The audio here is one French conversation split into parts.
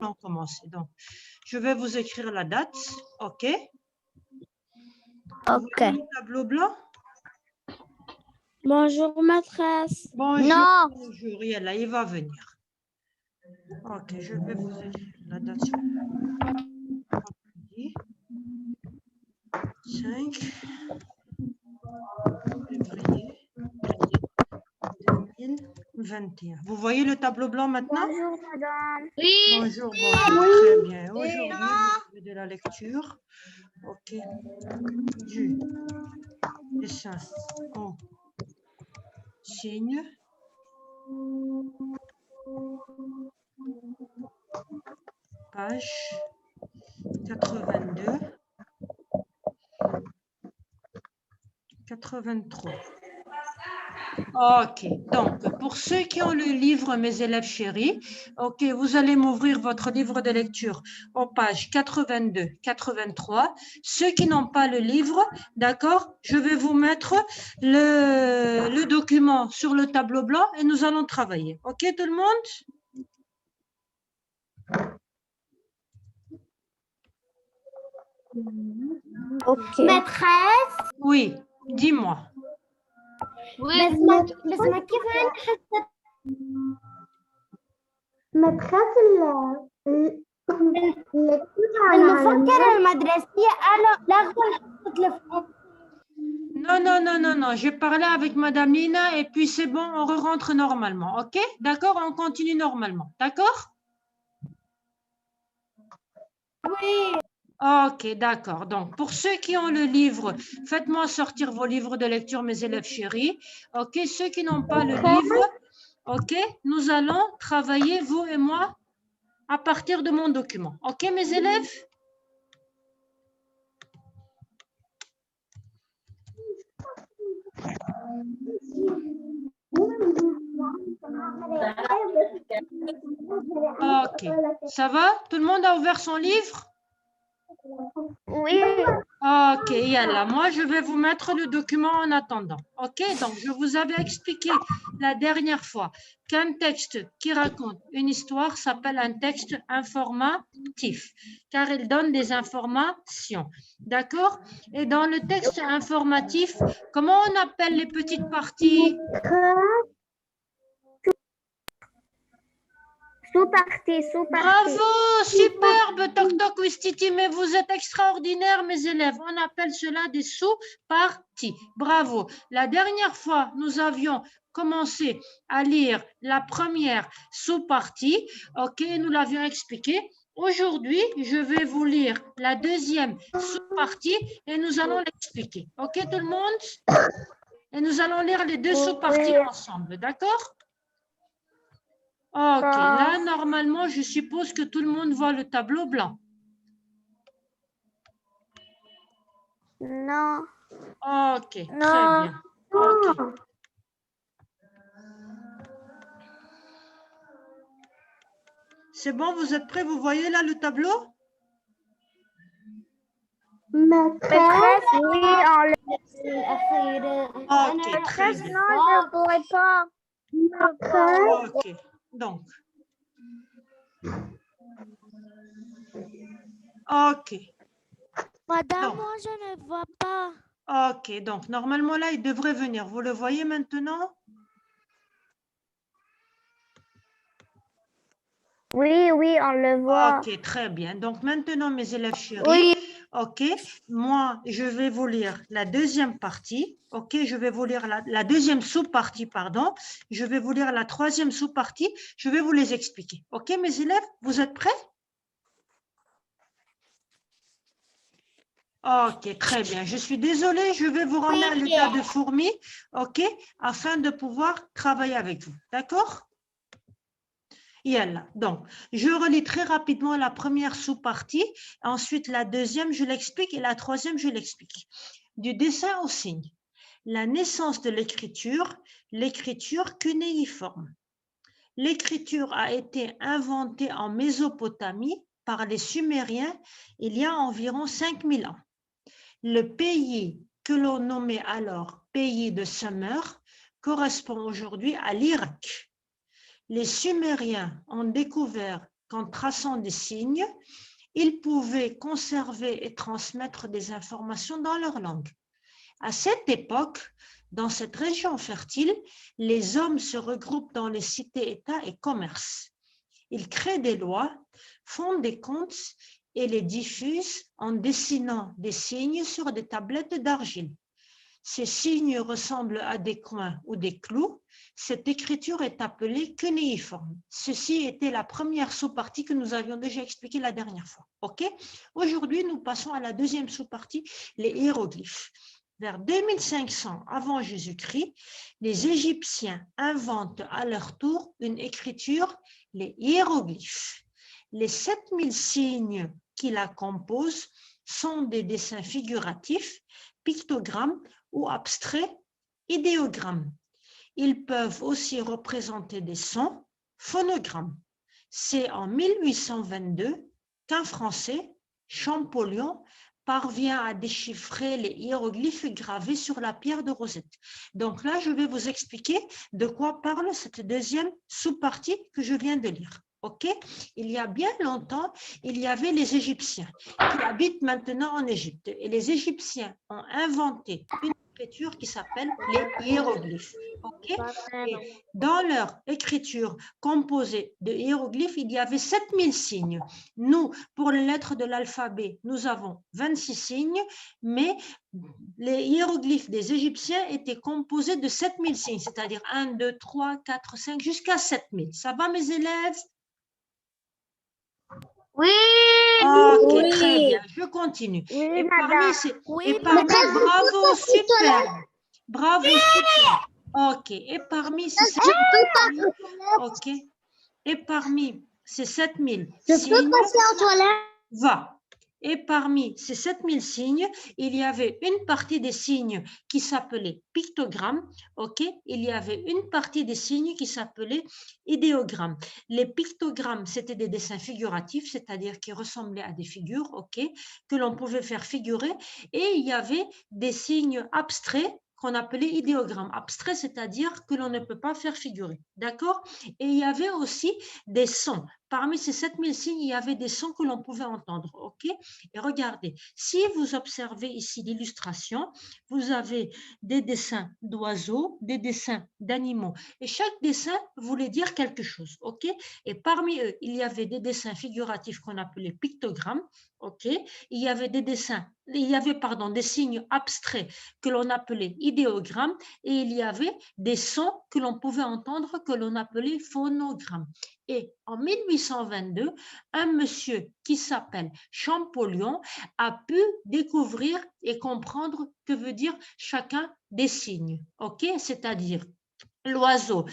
allons commencer. Donc, je vais vous écrire la date, ok? Vous voyez le tableau blanc? Bonjour, maîtresse. Bonjour, Non. bonjour, Yalla, il va venir. Ok, je vais vous écrire la date sur vendredi 5 février 2021. Vous voyez le tableau blanc maintenant? Bonjour, madame. Bonjour, bonjour, très bien. Aujourd'hui, vous avez de la lecture. Ok. Du dessin en signe. Page 82. 83. Ok, donc pour ceux qui ont le livre Mes élèves chéris, ok, vous allez m'ouvrir votre livre de lecture aux pages 82, 83. Ceux qui n'ont pas le livre, d'accord, je vais vous mettre le document sur le tableau blanc et nous allons travailler. Ok, tout le monde? Ok. Maîtresse. Oui, dis-moi. بس ما كيف نحس مدرسة المفكرة المدرسية قالوا لغوا الحصة Non, non, non, non, non. J'ai parlé avec Madame Lina et puis c'est bon, on rentre normalement. Ok? D'accord? On continue normalement. D'accord? Oui. Ok, d'accord. Donc, pour ceux qui ont le livre, faites-moi sortir vos livres de lecture, mes élèves chéris. Ok? Ceux qui n'ont pas le livre, ok? Nous allons travailler, vous et moi, à partir de mon document. Ok, mes élèves? Ok. Ça va? Tout le monde a ouvert son livre? Oui. Ok, yalla, moi je vais vous mettre le document en attendant. Ok, donc je vous avais expliqué la dernière fois qu'un texte qui raconte une histoire s'appelle un texte informatif, car il donne des informations. D'accord? Et dans le texte informatif, comment on appelle les petites parties? Sous-partie. Bravo, superbe, toc toc Wistiti, mais vous êtes extraordinaires, mes élèves. On appelle cela des sous-parties. Bravo. La dernière fois, nous avions commencé à lire la première sous-partie. Ok, nous l'avions expliqué. Aujourd'hui, je vais vous lire la deuxième sous-partie et nous allons l'expliquer. Ok, tout le monde? Et nous allons lire les deux sous-parties ensemble, d'accord? Ok, là, normalement, je suppose que tout le monde voit le tableau blanc. Non. Ok, très bien. Ok. C'est bon, vous êtes prêts? Vous voyez là le tableau? Maîtresse, oui, Ok, très bien. Non, je ne pourrais pas. Ok, donc. Ok. Madame, Donc. moi, je ne vois pas. Ok, donc normalement là, il devrait venir. Vous le voyez maintenant? Oui, on le voit. Ok, très bien. Donc maintenant, mes élèves chéris, Oui. ok, moi, je vais vous lire la deuxième partie. Ok, je vais vous lire la deuxième sous-partie, pardon. Je vais vous lire la troisième sous-partie. Je vais vous les expliquer. Ok, mes élèves, vous êtes prêts? Ok, très bien. Je suis désolée, je vais vous ramener à l'état de fourmi, ok, afin de pouvoir travailler avec vous. D'accord? Yalla. Donc, je relis très rapidement la première sous-partie, ensuite la deuxième, je l'explique, et la troisième, je l'explique. Du dessin au signe. La naissance de l'écriture cunéiforme. L'écriture a été inventée en Mésopotamie par les Sumériens il y a environ 5000 ans. Le pays que l'on nommait alors pays de Sumer correspond aujourd'hui à l'Irak. Les Sumériens ont découvert qu'en traçant des signes, ils pouvaient conserver et transmettre des informations dans leur langue. À cette époque, dans cette région fertile, les hommes se regroupent dans les cités-États et commerces. Ils créent des lois, font des comptes et les diffusent en dessinant des signes sur des tablettes d'argile. Ces signes ressemblent à des coins ou des clous. Cette écriture est appelée cunéiforme. Ceci était la première sous-partie que nous avions déjà expliquée la dernière fois. Ok? Aujourd'hui, nous passons à la deuxième sous-partie, les hiéroglyphes. Vers 2500 avant Jésus-Christ, les Égyptiens inventent à leur tour une écriture, les hiéroglyphes. Les 7000 signes qui la composent sont des dessins figuratifs, pictogrammes ou abstraits, idéogrammes. Ils peuvent aussi représenter des sons, phonogrammes. C'est en 1822 qu'un Français, Champollion, parvient à déchiffrer les hiéroglyphes gravés sur la pierre de Rosette. Donc là, je vais vous expliquer de quoi parle cette deuxième sous-partie que je viens de lire. Ok? Il y a bien longtemps, il y avait les Égyptiens qui habitent maintenant en Égypte. Et les Égyptiens ont inventé une écriture qui s'appelle les hiéroglyphes. Ok? Et dans leur écriture composée de hiéroglyphes, il y avait 7000 signes. Nous, pour les lettres de l'alphabet, nous avons 26 signes, mais les hiéroglyphes des Égyptiens étaient composés de 7000 signes, c'est-à-dire 1, 2, 3, 4, 5, jusqu'à 7000. Ça va, mes élèves? Oui. Ok, Oui. très bien. Je continue. Oui, Et madame. bravo, super. Bravo, super. Ok, et parmi ces 7000, ok, et parmi ces 7000 signes, aux toilettes? va. Et parmi ces 7000 signes, il y avait une partie des signes qui s'appelait pictogramme, ok? Il y avait une partie des signes qui s'appelait idéogramme. Les pictogrammes, c'était des dessins figuratifs, c'est-à-dire qui ressemblaient à des figures, ok? Que l'on pouvait faire figurer. Et il y avait des signes abstraits qu'on appelait idéogrammes. Abstraits, c'est-à-dire que l'on ne peut pas faire figurer, d'accord? Et il y avait aussi des sons. Parmi ces 7000 signes, il y avait des sons que l'on pouvait entendre, ok? Et regardez, si vous observez ici l'illustration, vous avez des dessins d'oiseaux, des dessins d'animaux, et chaque dessin voulait dire quelque chose, ok? Et parmi eux, il y avait des dessins figuratifs qu'on appelait pictogrammes, ok? Il y avait des dessins, il y avait, pardon, des signes abstraits que l'on appelait idéogrammes, et il y avait des sons que l'on pouvait entendre que l'on appelait phonogrammes. Et en 1822, un monsieur qui s'appelle Champollion a pu découvrir et comprendre que veut dire chacun des signes, ok? C'est-à-dire l'oiseau,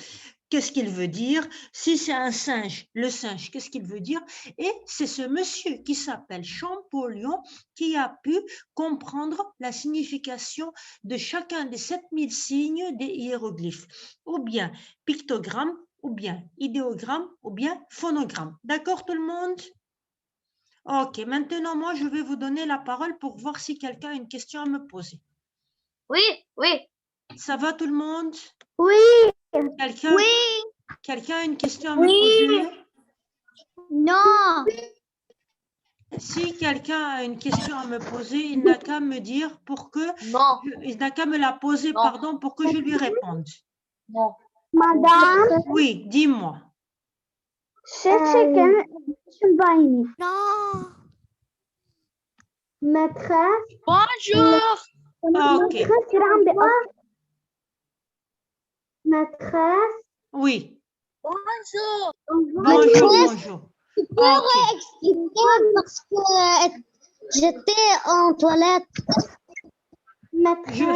qu'est-ce qu'il veut dire? Si c'est un singe, le singe, qu'est-ce qu'il veut dire? Et c'est ce monsieur qui s'appelle Champollion qui a pu comprendre la signification de chacun des 7000 signes des hiéroglyphes, ou bien pictogrammes, ou bien idéogramme, ou bien phonogramme. D'accord tout le monde? Ok, maintenant moi je vais vous donner la parole pour voir si quelqu'un a une question à me poser. Oui, oui. Ça va tout le monde? Oui. Quelqu'un a une question à me poser? Non. Si quelqu'un a une question à me poser, il n'a qu'à me dire pour que Non. il n'a qu'à me la poser, Non. pardon, pour que je lui réponde. Non. Madame, Oui, dis-moi. non. Maîtresse. Bonjour. Ok, Maîtresse. oui. Bonjour. Bonjour. Ok, Expliquer parce que j'étais en toilette. Maîtresse.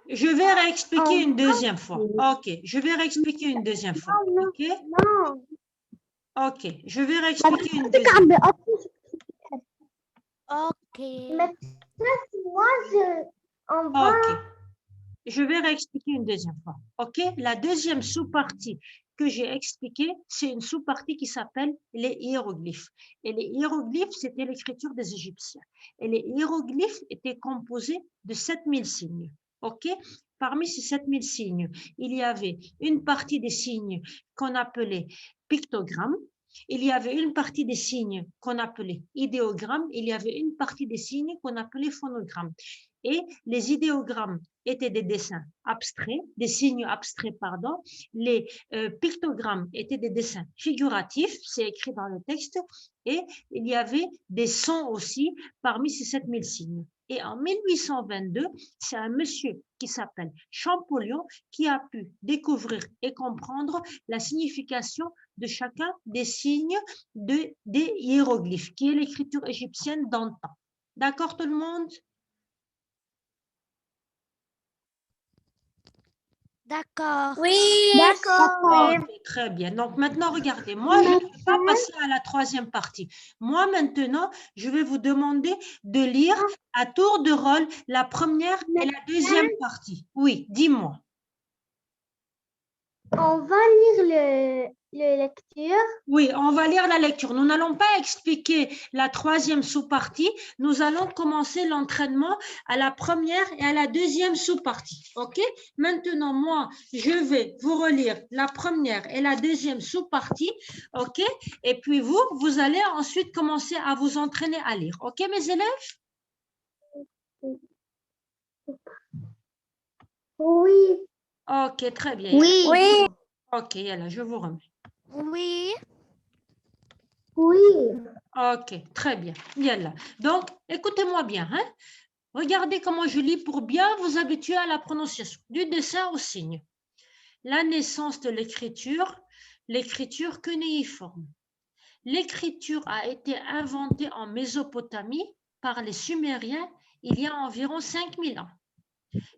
je vais réexpliquer une deuxième fois. Ok, je vais réexpliquer une deuxième fois. Ok, Non. ok, je vais réexpliquer une deuxième fois. Ok. Maîtresse, moi, Ok, je vais réexpliquer une deuxième fois. Ok, la deuxième sous-partie que j'ai expliquée, c'est une sous-partie qui s'appelle les hiéroglyphes. Et les hiéroglyphes, c'était l'écriture des Égyptiens. Et les hiéroglyphes étaient composés de 7000 signes. Ok, parmi ces 7000 signes, il y avait une partie des signes qu'on appelait pictogrammes. il y avait une partie des signes qu'on appelait idéogrammes, il y avait une partie des signes qu'on appelait phonogrammes. Et les idéogrammes étaient des dessins abstraits, des signes abstraits, pardon. Les pictogrammes étaient des dessins figuratifs, c'est écrit dans le texte. Et il y avait des sons aussi parmi ces 7000 signes. Et en 1822, c'est un monsieur qui s'appelle Champollion qui a pu découvrir et comprendre la signification de chacun des signes des hiéroglyphes, qui est l'écriture égyptienne d'antan. D'accord tout le monde? D'accord. Oui. D'accord. Ok, très bien. Donc maintenant, regardez, moi, je ne vais pas passer à la troisième partie. Moi, maintenant, je vais vous demander de lire à tour de rôle la première et la deuxième partie. Oui, dis-moi. On va lire le lecture. Oui, on va lire la lecture. Nous n'allons pas expliquer la troisième sous-partie. Nous allons commencer l'entraînement à la première et à la deuxième sous-partie. OK? Maintenant, moi, je vais vous relire la première et la deuxième sous-partie. OK? Et puis vous allez ensuite commencer à vous entraîner à lire. OK, mes élèves? Oui. OK, très bien. Oui. Oui. OK, là, je vous remets. Oui. Oui. OK, très bien. Yalla. Donc, écoutez-moi bien. Hein? Regardez comment je lis pour bien vous habituer à la prononciation, du dessin au signe. La naissance de l'écriture cunéiforme. L'écriture a été inventée en Mésopotamie par les Sumériens il y a environ 5000 ans.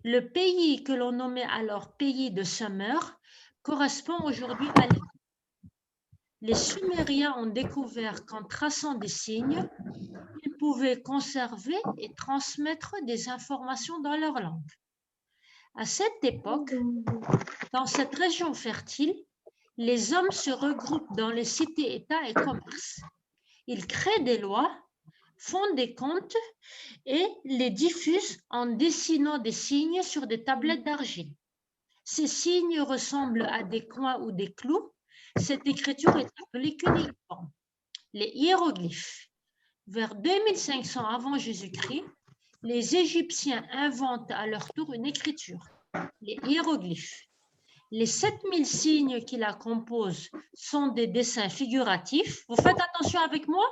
Le pays que l'on nommait alors pays de Sumer correspond aujourd'hui à l'Égypte. Les Sumériens ont découvert qu'en traçant des signes, ils pouvaient conserver et transmettre des informations dans leur langue. À cette époque, dans cette région fertile, les hommes se regroupent dans les cités-États et commerces. Ils créent des lois, font des comptes et les diffusent en dessinant des signes sur des tablettes d'argile. Ces signes ressemblent à des coins ou des clous. Cette écriture est appelée cunéiforme. Les hiéroglyphes. Vers 2500 avant Jésus-Christ, les Égyptiens inventent à leur tour une écriture, les hiéroglyphes. Les 7000 signes qui la composent sont des dessins figuratifs. Vous faites attention avec moi?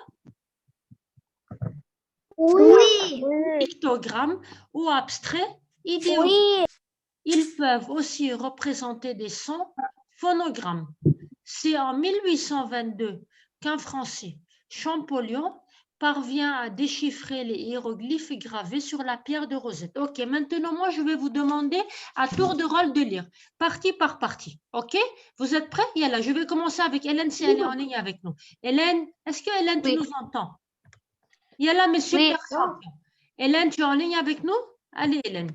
Oui. Pictogrammes ou abstraits, idéogrammes. Oui. Ils peuvent aussi représenter des sons, phonogrammes. C'est en 1822 qu'un Français, Champollion, parvient à déchiffrer les hiéroglyphes gravés sur la pierre de Rosette. OK, maintenant, moi, je vais vous demander à tour de rôle de lire, partie par partie. OK? Vous êtes prêts? Yalla, je vais commencer avec Hélène si elle est en ligne avec nous. Hélène, est-ce que Hélène, tu nous entends? Yalla, mes super champions. Hélène, tu es en ligne avec nous? Allez, Hélène.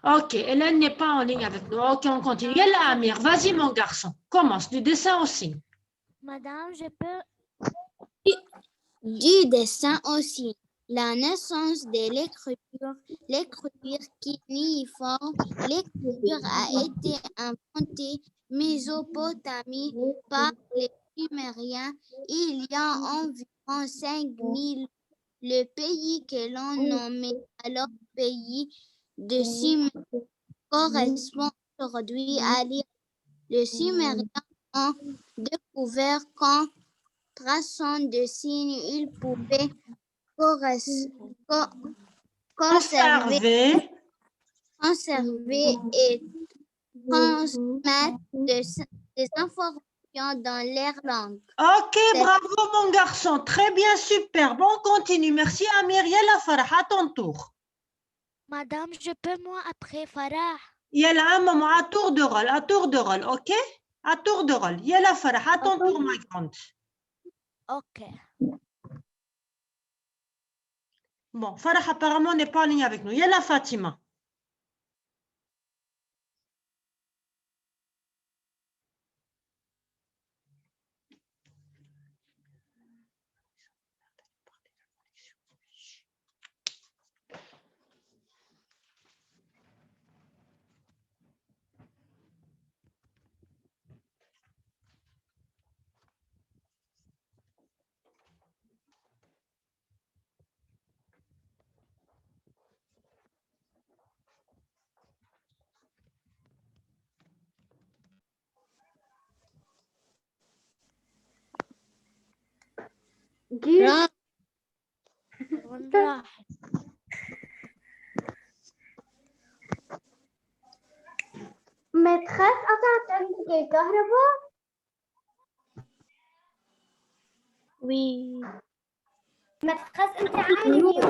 OK, Hélène n'est pas en ligne avec nous. OK, on continue. Yalla, Amir, vas-y, mon garçon. Commence, du dessin au signe. Madame, je peux... Du dessin aussi. La naissance de l'écriture cunéiforme. L'écriture a été inventée en Mésopotamie par les Sumériens il y a environ 5000. Le pays que l'on nommait alors pays de Sumer correspond aujourd'hui à l'Irak. Les Sumériens ont découvert qu'en traçant des signes, ils pouvaient conserver et transmettre des informations dans leur langue. OK, bravo, mon garçon. Très bien, super. Bon, on continue. Merci, Amir. Yalla, Farah, à ton tour. Madame, je peux moi après Farah. Yalla, un moment, à tour de rôle, OK? À tour de rôle. Yalla, Farah, à ton tour, ma grande. OK. Bon, Farah apparemment n'est pas en ligne avec nous. Yalla, Fatima. du, وين راح؟ maîtresse قطعت عندك الكهرباء. وي maîtresse أنت عامل ميوت.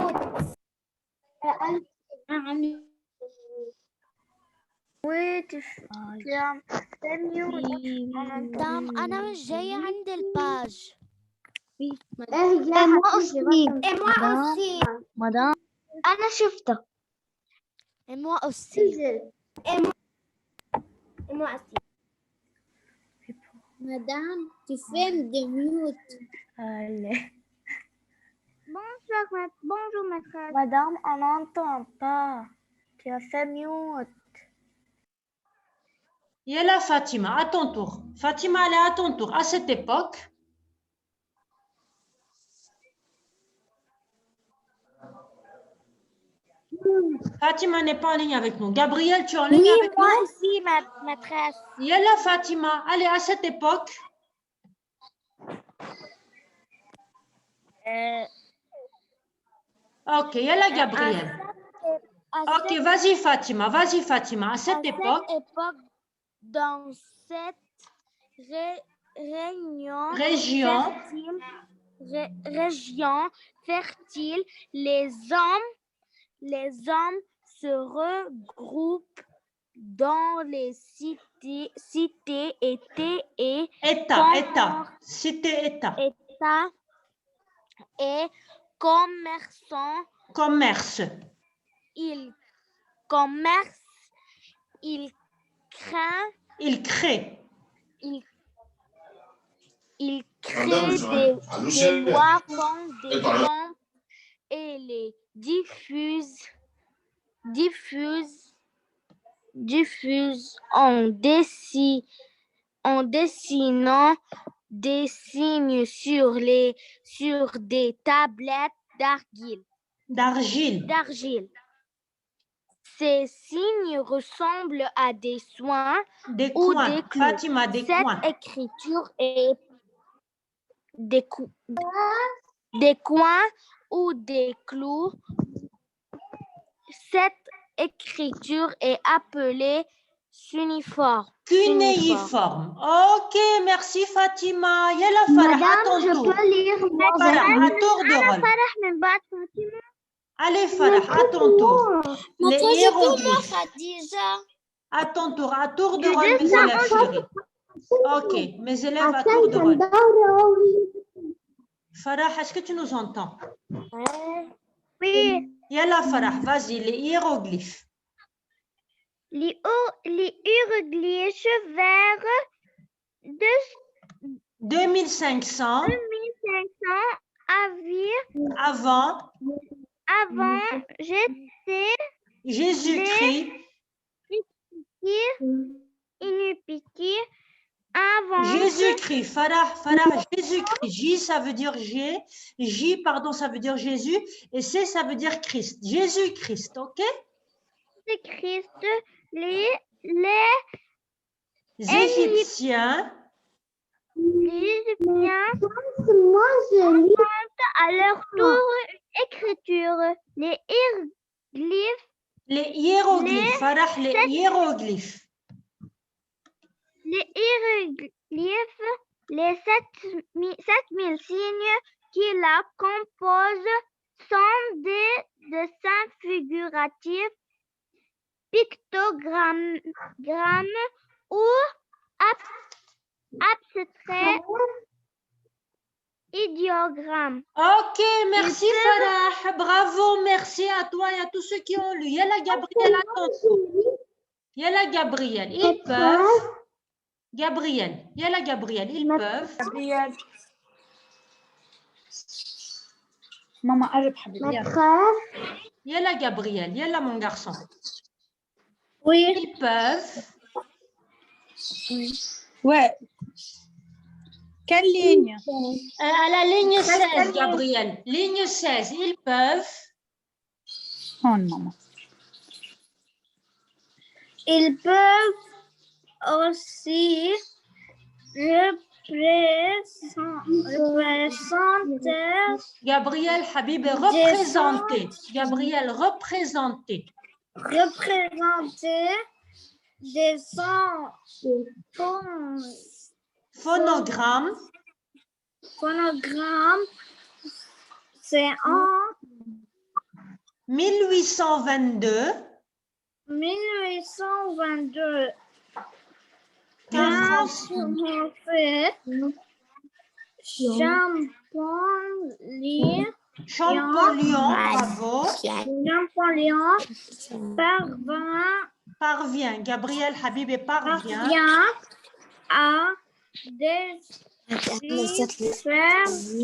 مدام أنا مش جاية عند الباج. مدام أنا شفته. moi aussi. Madame, tu fais de mute. Bonjour maîtresse. Madame, on n'entend pas. Tu as fait mute. Yalla Fatima, à ton tour. Fatima, allez, à ton tour. À cette époque, Fatima n'est pas en ligne avec nous. Gabriel, tu es en ligne avec moi nous? aussi, maîtresse. Yalla Fatima, allez, à cette époque. Ok, yalla Gabriel. Ok, vas-y Fatima, vas-y Fatima. À cette époque, Dans cette région fertile, les hommes se regroupent dans les cités, État, cité-État. Et commerçants. Commerce. Ils commercent, ils créent. Il crée. Ils créent des lois, font des normes et les diffusent en dessinant des signes sur des tablettes d'argile. Ces signes ressemblent à des soins Des ou coins. des clous. Fatima, des Cette coins. écriture est des coins ou des clous. Cette écriture est appelée cuneiforme. Cunéiforme. Ok, merci Fatima. Yalla Farah, à ton tour. peux lire Farah, à tour de rôle. Allez Farah, à ton tour. Les hiéroglyphes. À ton tour, à tour de rôle, mes élèves chéris. Ok, mes élèves à tour de rôle. Farah, est-ce que tu nous entends? Oui. Yalla Farah, vas-y, les hiéroglyphes. Les hiéroglyphes vers 2500 avant Jésus-Christ. Jésus-Christ, Farah, Jésus-Christ. J, ça veut dire ça veut dire Jésus. Et C, ça veut dire Christ. Jésus-Christ, ok? Christ, les Égyptiens à leur tour écriture. Les hiéroglyphes, Farah, les hiéroglyphes. Les hiéroglyphes, les 7000 signes qui la composent sont des dessins figuratifs, pictogrammes ou abstraits, idéogrammes. Ok, merci Farah. Bravo, merci à toi et à tous ceux qui ont lu. Yalla Gabriel, attention. Yalla Gabriel, ils peuvent. Gabriel, yalla Gabriel, ils peuvent. Maman, arrête, حبيبي. Yalla Gabriel, yalla mon garçon. Oui. Ils peuvent. Ouais. Quelle ligne? À la ligne 16, Gabriel. Ligne 16, ils peuvent. Oh, maman. Ils peuvent aussi représenter Gabriel Habib est représenté. Gabriel, représenté. Représenter des Phonogramme. phonogrammes, c'est en 1822. 1822. Qu'un Français. Champollion, bravo. Champollion Parvient. Gabriel Habib parvient. à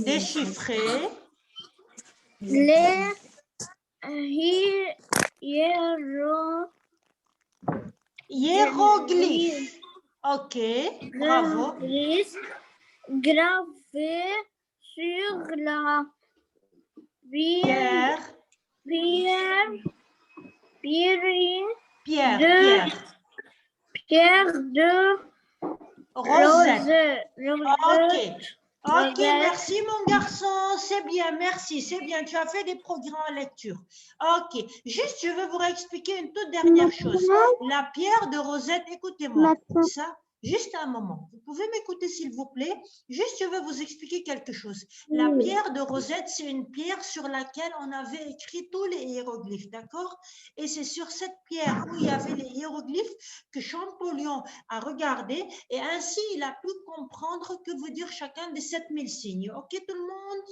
Déchiffrer. Les Hiéroglyphes. Ok, bravo. gravé sur la Pierre. pierre de Rosette. Rosette. Ok, merci mon garçon, c'est bien, merci, c'est bien, tu as fait des progrès en lecture. Ok, juste je veux vous réexpliquer une toute dernière chose. La pierre de Rosette, écoutez-moi, ça, juste un moment, vous pouvez m'écouter s'il vous plaît, juste je veux vous expliquer quelque chose. La pierre de Rosette, c'est une pierre sur laquelle on avait écrit tous les hiéroglyphes, d'accord? Et c'est sur cette pierre où il y avait les hiéroglyphes que Champollion a regardé et ainsi il a pu comprendre que veut dire chacun des 7000 signes. Ok tout le monde?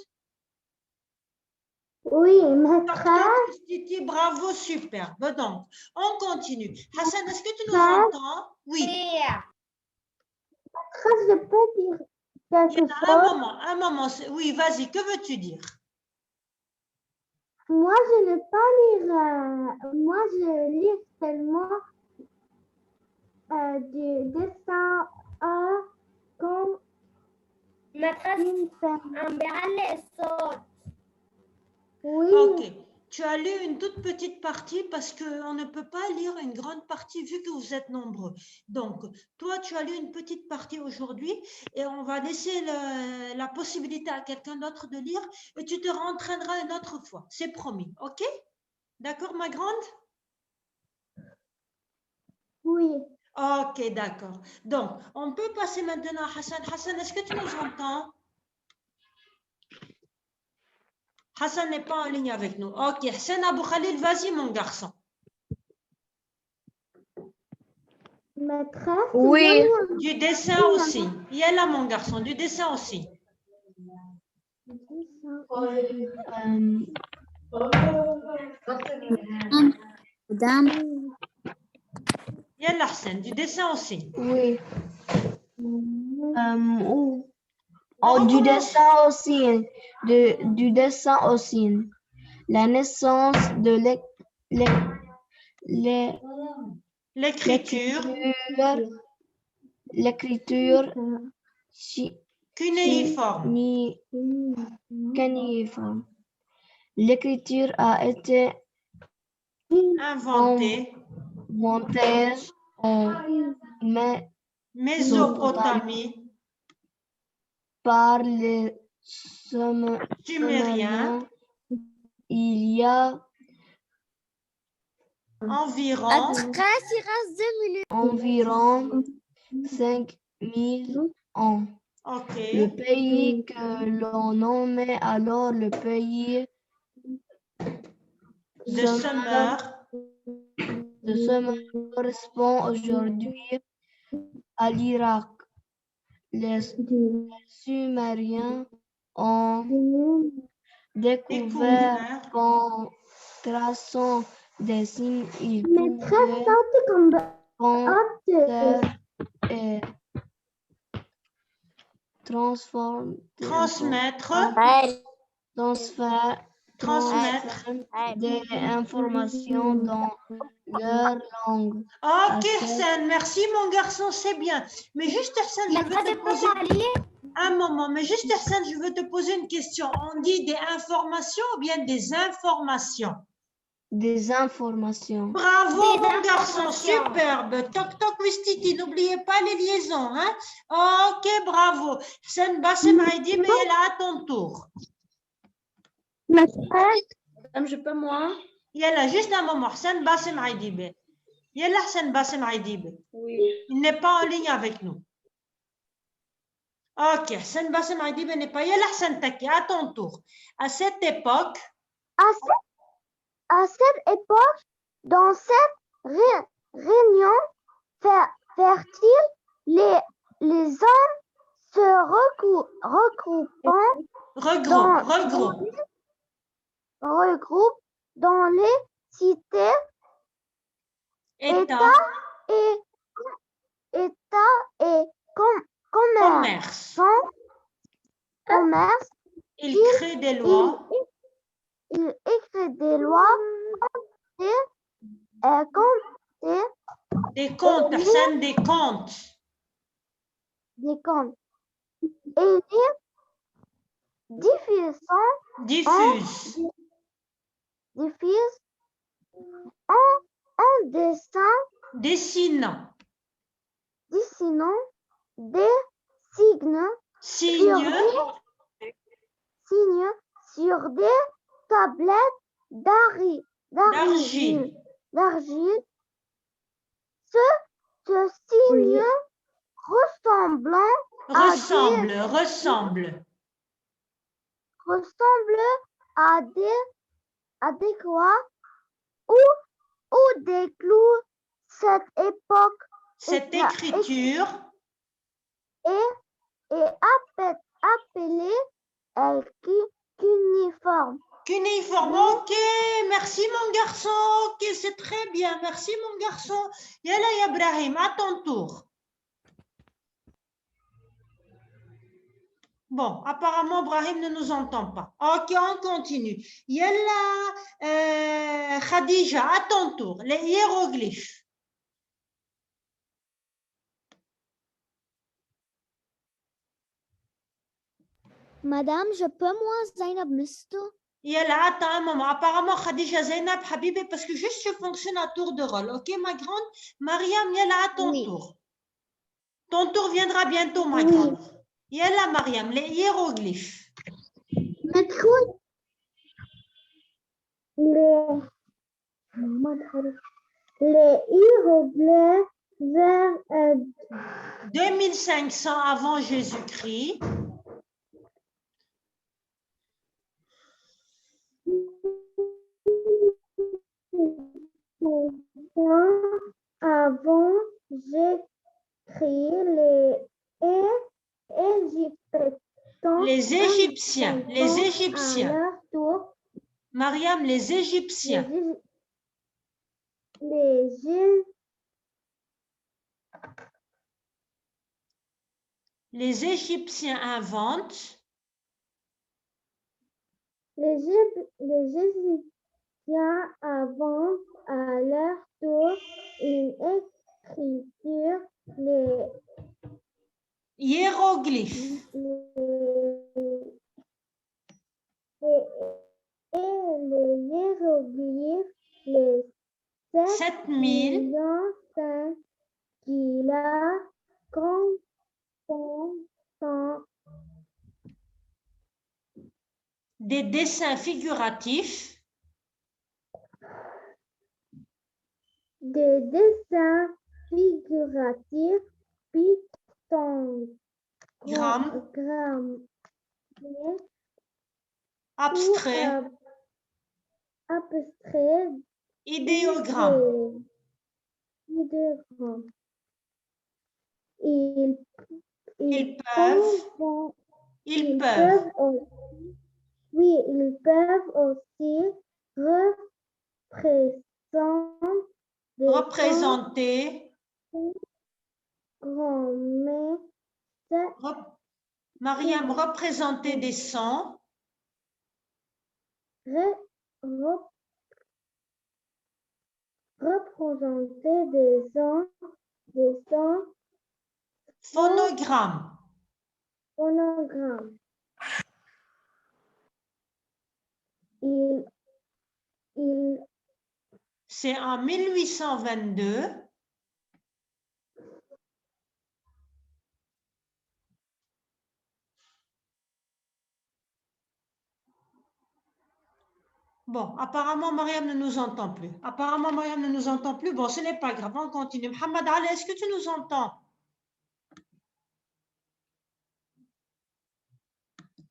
Oui, maîtresse. Titi, bravo, super. Bon, donc, on continue. Hassan, est-ce que tu nous entends? Oui. Je peux dire quelque chose? Un moment. Oui, vas-y, que veux-tu dire? Moi, je ne pas lire. Moi, je lis seulement du dessin comme une femme. Oui. Ok. Tu as lu une toute petite partie parce qu'on ne peut pas lire une grande partie vu que vous êtes nombreux. Donc, toi, tu as lu une petite partie aujourd'hui et on va laisser la possibilité à quelqu'un d'autre de lire et tu te rentraîneras une autre fois. C'est promis. Ok? D'accord, ma grande? Oui. Ok, d'accord. Donc, on peut passer maintenant à Hassan. Hassan, est-ce que tu nous entends? Hassan n'est pas en ligne avec nous. Ok, Hassan Abou Khalil, vas-y mon garçon. Maîtresse? Oui. Du dessin aussi. Il est là mon garçon, du dessin aussi. Madame. Il y a Hassan, du dessin aussi. Oui. Du dessin aussi. Du dessin aussi. La naissance de l'écriture cunéiforme. L'écriture a été inventée en Mésopotamie par les Sumériens il y a environ 5000 ans. Okay. Le pays que l'on nommait alors le pays de Sumer correspond aujourd'hui à l'Irak. Les Sumériens ont découvert qu'en traçant des signes, ils pouvaient transmettre des informations dans leur langue. Ok, Hassan, merci mon garçon, c'est bien. Mais juste Hassan, je veux te poser un moment. Mais juste Hassan, je veux te poser une question. On dit des informations ou bien des informations? des informations. Bravo, mon garçon, superbe. Toc, toc, Wistiti, n'oubliez pas les liaisons. Hein? Ok, bravo. Sen Bassem Aïdi, mais elle a à ton tour. Madame, je peux moi? Yalla, juste un moment. Sen Bassem Aïdi. Yalla, Sen Bassem Aïdi. Oui. Il n'est pas en ligne avec nous. Ok, Sen Bassem Aïdi n'est pas. Yalla, Sen Taki, à ton tour. À cette époque, À cette époque, dans cette réunion fertile, les hommes se regroupent dans les cités, État et commerce. Il crée des lois. Il écrit des lois, compter Des comptes, Arsène, des comptes. des comptes. Et les Diffuse. diffuse en Dessinant. dessinant des signes Signe. sur des tablettes D'argile. Ce signe Ressemble. à des croix ou des clous. Cette écriture est appelée cuniforme. Cuniforme, ok, merci mon garçon, ok, c'est très bien, merci mon garçon. Yalla Ibrahim, à ton tour. Bon, apparemment, Ibrahim ne nous entend pas. Ok, on continue. Yalla Khadija, à ton tour, les hiéroglyphes. Madame, je peux moi, Zainab Misto? Yalla, attends un moment. Apparemment, Khadija, Zainab, Habibi, parce que juste je fonctionne à tour de rôle. Ok, ma grande? Mariam, Yalla, à ton tour. Ton tour viendra bientôt, ma grande. Yalla, Mariam, les hiéroglyphes. Les hiéroglyphes vers 2500 avant Jésus-Christ. avant j'écris Les Égyptiens. À leur tour, Mariam, les Égyptiens. Les Égyptiens inventent. Les Égyptiens inventent à leur tour une écriture, les Hiéroglyphes. les hiéroglyphes, les 7000. qu'il a Des dessins figuratifs. Des dessins figuratifs, Grammes. Abstrait. Idéogramme. Ils peuvent aussi représenter. Mariam, représenter des sons. Représenter des sons. Phonogramme. C'est en 1822. Bon, apparemment, Mariam ne nous entend plus. Apparemment, Mariam ne nous entend plus. Bon, ce n'est pas grave, on continue. Mohamed Ali, est-ce que tu nous entends?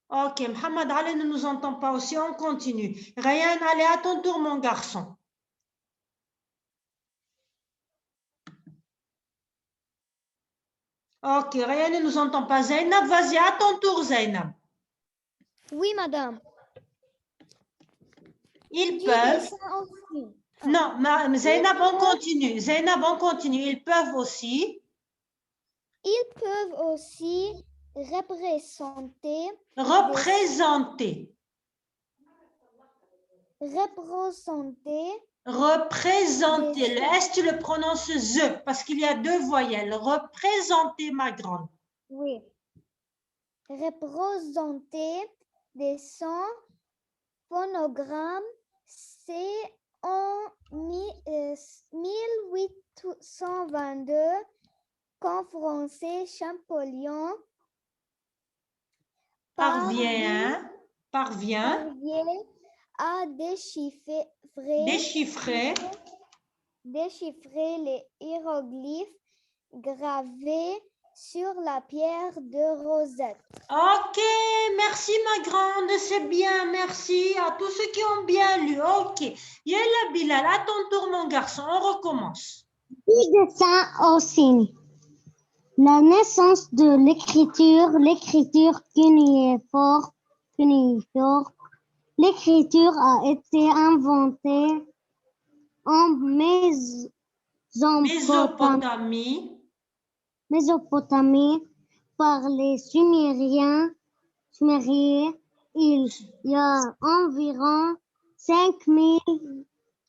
Ok, Mohamed Ali ne nous entend pas aussi, on continue. Ryan, allez, à ton tour, mon garçon. Ok, Ryan ne nous entend pas. Zainab, vas-y, à ton tour, Zainab. Oui, madame. Ils peuvent. Non, Zainab, on continue. Zainab, on continue. Ils peuvent aussi. Ils peuvent aussi représenter. Représenter. Représenter. Le S, tu le prononces Z parce qu'il y a deux voyelles. Représenter, ma grande. Oui. Représenter des sons phonogrammes, c'est en 1822 quand Français Champollion Parvient à déchiffrer les hiéroglyphes gravés sur la pierre de Rosette. Ok, merci ma grande, c'est bien, merci à tous ceux qui ont bien lu. Ok, Yella Bilal, à ton tour mon garçon, on recommence. Du dessin au signe. La naissance de l'écriture cunéiforme, l'écriture a été inventée en Mésopotamie par les Sumériens. Il y a environ 5000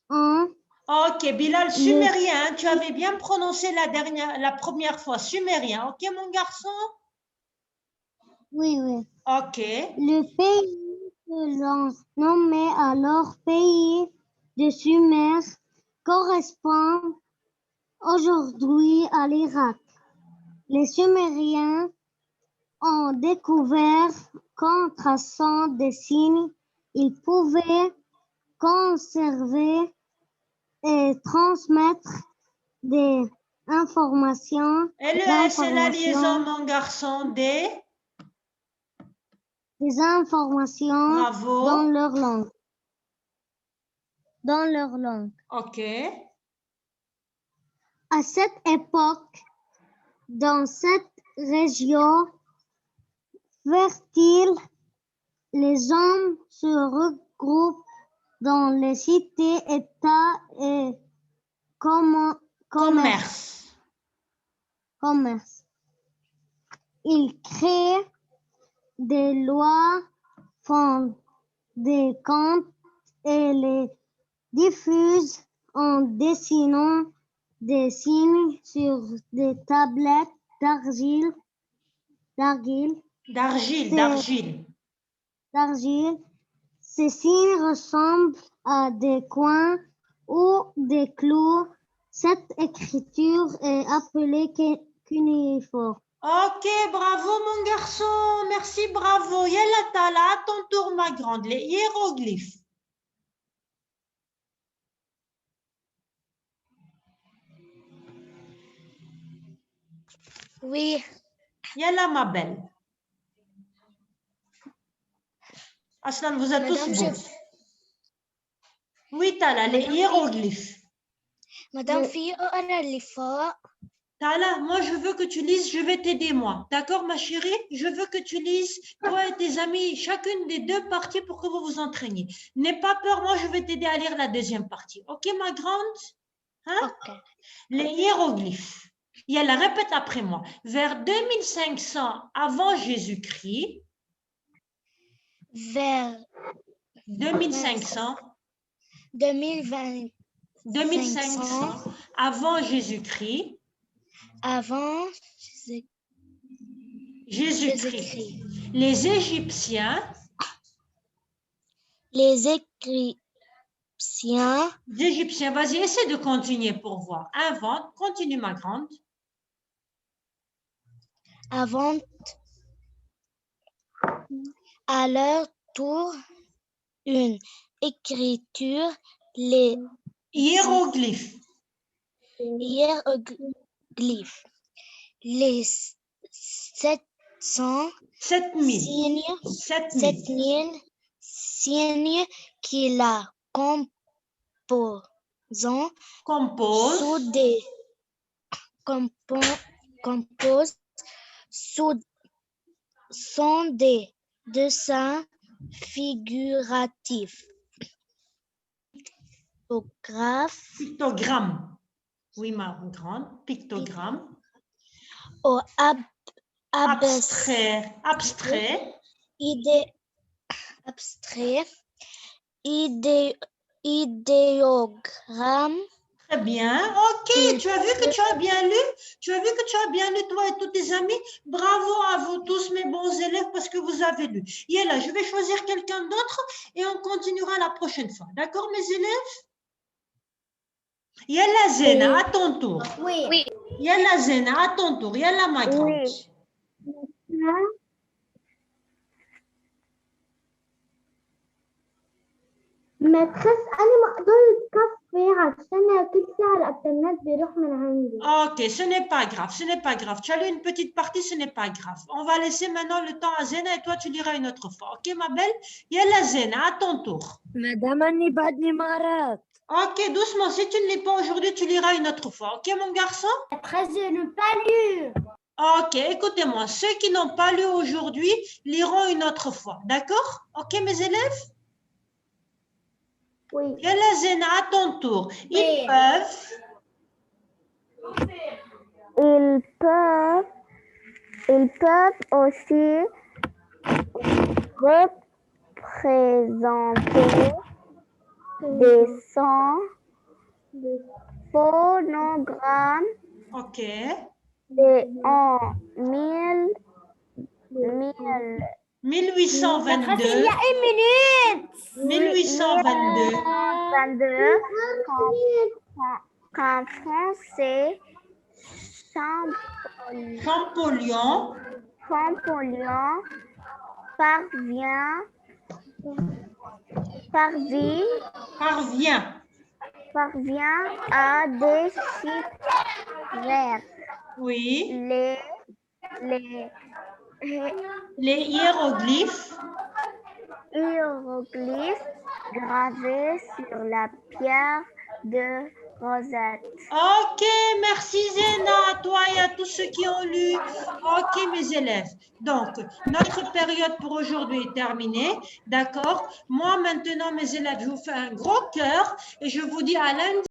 ans. Ok, Bilal, sumérien, tu avais bien prononcé la première fois, sumérien, ok mon garçon? Oui, oui. Ok. Le pays que l'on nommait alors pays de Sumer correspond aujourd'hui à l'Irak. Les Sumériens ont découvert qu'en traçant des signes, ils pouvaient conserver et transmettre des informations. Et le S, c'est la liaison, mon garçon, des informations. Bravo. Dans leur langue. Ok. À cette époque, dans cette région fertile, les hommes se regroupent dans les cités, États et commerce. Ils créent des lois, font des comptes et les diffusent en dessinant des signes sur des tablettes d'argile. Ces signes ressemblent à des coins ou des clous. Cette écriture est appelée cunéiforme. Ok, bravo mon garçon, merci, bravo. Yalla Tala, à ton tour ma grande, les hiéroglyphes. Oui. Yalla ma belle. Aslan, vous êtes tous bons. Oui, Tala, les hiéroglyphes. Madame Fille, les fois. Tala, moi je veux que tu lises, je vais t'aider moi. D'accord ma chérie? Je veux que tu lises, toi et tes amis, chacune des deux parties pour que vous vous entraîniez. N'aie pas peur, moi je vais t'aider à lire la deuxième partie. Ok ma grande? Hein? Okay. Les hiéroglyphes. Yalla, répète après moi. Vers 2500 avant Jésus-Christ. Vers 2500 avant Jésus-Christ. Avant Jésus-Christ. Les Égyptiens. D'Égyptiens. Vas-y, essaie de continuer pour voir. Invente. Continue, ma grande. inventent à leur tour une écriture, les Hiéroglyphes. hiéroglyphes, les 700 7000. signes, 7000. 7000 signes qui la composent Compose. sous des composent sous sont des dessins figuratifs. Pictogramme. Oui, ma grande. Pictogramme. Au Abstrait. Abstrait. abstrait, idéogramme. Très bien. OK, tu as vu que tu as bien lu? Tu as vu que tu as bien lu, toi et tous tes amis? Bravo à vous tous, mes bons élèves, parce que vous avez lu. Yella, je vais choisir quelqu'un d'autre et on continuera la prochaine fois. D'accord, mes élèves? Yalla Zena, à ton tour. Oui. Yalla Zena, à ton tour. Yalla ma grande. مدرس أنا ما أقدر أكفي عشان كل ساعة الإنترنت بيروح من عندي. Ok, ce n'est pas grave, ce n'est pas grave. Tu as lu une petite partie, ce n'est pas grave. On va laisser maintenant le temps à Zena et toi, tu liras une autre fois. Ok, ma belle? Yalla Zena, à ton tour. Madame Annie Badni Marat. Ok, doucement. Si tu ne lis pas aujourd'hui, tu liras une autre fois. Ok, mon garçon? Après, je n'ai pas lu. Ok, écoutez-moi. Ceux qui n'ont pas lu aujourd'hui liront une autre fois. D'accord? Ok, mes élèves? Oui. Yalla Zena, à ton tour. Ils peuvent aussi représenter des sons, phonogrammes Ok. en 1822. 1822. qu'en français, Champollion Champollion parvient à déchiffrer Oui. les hiéroglyphes gravés sur la pierre de Rosette. Ok, merci Zena, à toi et à tous ceux qui ont lu. Ok, mes élèves. Donc, notre période pour aujourd'hui est terminée. D'accord? Moi, maintenant, mes élèves, je vous fais un gros cœur et je vous dis à lundi.